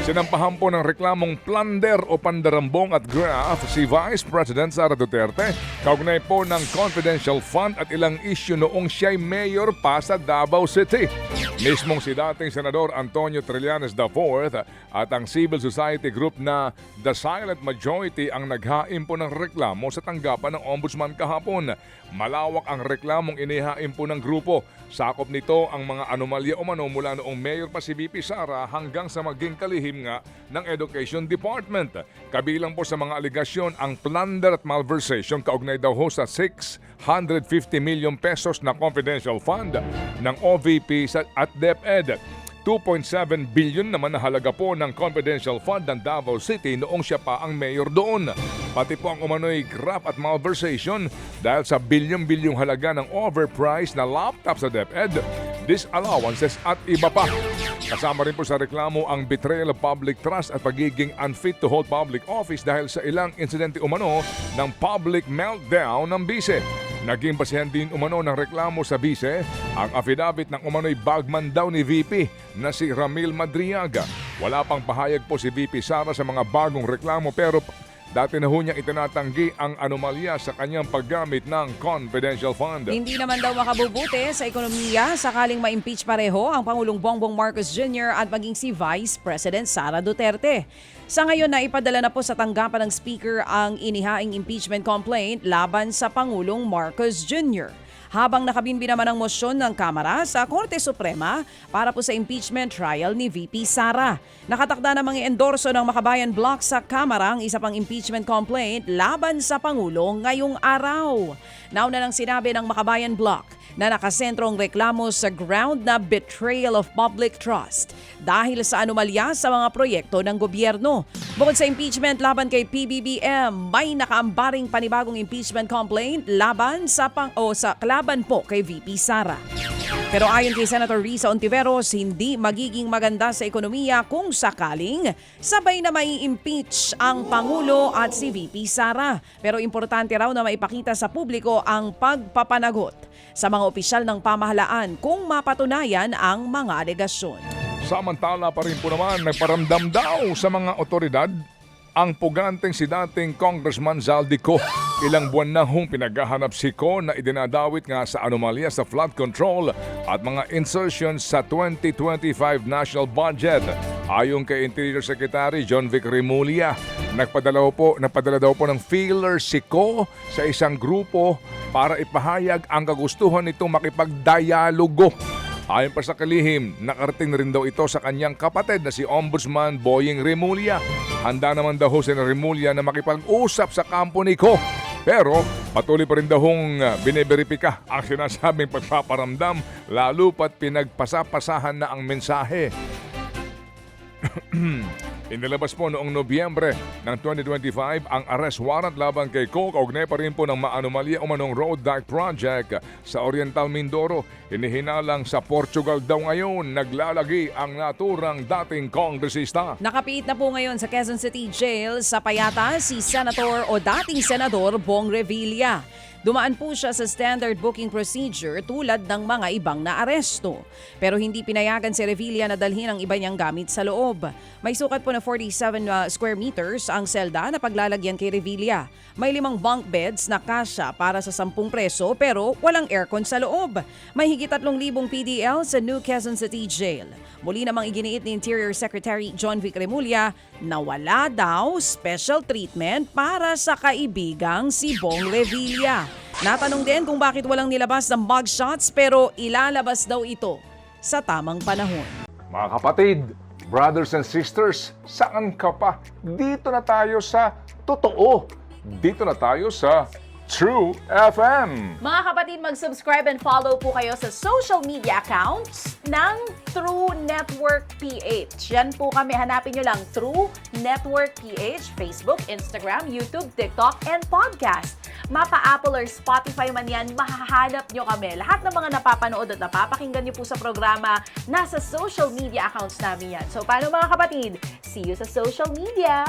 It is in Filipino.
Sinampahan po ng reklamong plunder o pandarambong at graft si Vice President Sara Duterte kaugnay po ng confidential fund at ilang issue noong siya'y mayor pa sa Davao City. Mismong si dating Senador Antonio Trillanes IV at ang civil society group na The Silent Majority ang naghain po ng reklamo sa tanggapan ng Ombudsman kahapon. Malawak ang reklamong inihain po ng grupo. Sakop nito ang mga anomalya umano mula noong mayor pa si VP Sara hanggang sa maging kalihim nga ng Education Department. Kabilang po sa mga aligasyon ang plunder at malversation kaugnay daw ho sa 650 million pesos na confidential fund ng OVP at DepEd. 2.7 billion naman na halaga po ng confidential fund ng Davao City noong siya pa ang mayor doon. Pati po ang umano'y graft at malversation dahil sa bilyon-bilyong halaga ng overpriced na laptop sa DepEd, disallowances at iba pa. Kasama rin po sa reklamo ang betrayal of public trust at pagiging unfit to hold public office dahil sa ilang insidente umano ng public meltdown ng bise. Naging basehan din umano ng reklamo sa bise ang affidavit ng umano'y bagman daw ni VP na si Ramil Madriaga. Wala pang pahayag po si VP Sara sa mga bagong reklamo pero dati na ho niyang itinatanggi ang anomalya sa kanyang paggamit ng confidential fund. Hindi naman daw makabubuti sa ekonomiya sakaling ma-impeach pareho ang Pangulong Bongbong Marcos Jr. at maging si Vice President Sara Duterte. Sa ngayon na ipadala na po sa tanggapan ng Speaker ang inihaing impeachment complaint laban sa Pangulong Marcos Jr. Habang nakabinbi naman ang mosyon ng Kamara sa Korte Suprema para po sa impeachment trial ni VP Sara. Nakatakda namang i-endorso ng Makabayan Bloc sa Kamara ang isa pang impeachment complaint laban sa Pangulo ngayong araw. Nauna nang sinabi ng Makabayan Bloc na nakasentrong reklamo sa ground na betrayal of public trust dahil sa anomalya sa mga proyekto ng gobyerno. Bukod sa impeachment laban kay PBBM, may nakaambaring panibagong impeachment complaint laban sa laban po kay VP Sara. Pero ayon kay Senator Risa Ontiveros, hindi magiging maganda sa ekonomiya kung sakaling sabay na mai-impeach ang Pangulo at si VP Sara. Pero importante raw na maipakita sa publiko ang pagpapanagot sa mga opisyal ng pamahalaan kung mapatunayan ang mga alegasyon. Samantala pa rin po naman nagparamdam daw sa mga otoridad ang puganteng si dating Congressman Zaldico. Ilang buwan na hong pinaghahanap si Ko na idinadawit nga sa anomalya sa flood control at mga insertions sa 2025 national budget. Ayon kay Interior Secretary John Vic Remulla, nagpadala daw po ng feeler si Ko sa isang grupo para ipahayag ang kagustuhan nitong makipagdialogo. Ayon pa sa kalihim, nakarating rin daw ito sa kanyang kapatid na si Ombudsman Boying Remulla. Handa naman daw si Remulla na makipag-usap sa kampo ni Ko. Pero patuloy pa rin daw biniberipika ang sinasabing pagpaparamdam lalo pat pinagpasapasahan na ang mensahe. Inilabas po noong Nobyembre ng 2025 ang arrest warrant laban kay Ko kaugnay pa rin po ng maanomalya umanong road dike project sa Oriental Mindoro. Hinihinalang sa Portugal daw ngayon naglalagi ang naturang dating kongresista. Nakapiit na po ngayon sa Quezon City Jail sa payata si Senator o dating Senador Bong Revilla. Dumaan po siya sa standard booking procedure tulad ng mga ibang naaresto. Pero hindi pinayagan si Revilla na dalhin ang iba niyang gamit sa loob. May sukat po na 47 square meters ang selda na paglalagyan kay Revilla. May 5 bunk beds na kasya para sa 10 preso pero walang aircon sa loob. May higit 3,000 PDL sa New Quezon City Jail. Muli namang iginiit ni Interior Secretary John Vic Remulla na wala daw special treatment para sa kaibigang si Bong Revilla. Natanong din kung bakit walang nilabas ng mugshots pero ilalabas daw ito sa tamang panahon. Mga kapatid, brothers and sisters, saan ka pa? Dito na tayo sa totoo. Dito na tayo sa True FM. Mga kapatid, mag-subscribe and follow po kayo sa social media accounts ng True Network PH. Yan po kami, hanapin nyo lang True Network PH, Facebook, Instagram, YouTube, TikTok, and podcast. Mapa Apple or Spotify man yan, mahahanap nyo kami. Lahat ng mga napapanood at napapakinggan nyo po sa programa, nasa social media accounts namin yan. So paano mga kapatid? See you sa social media!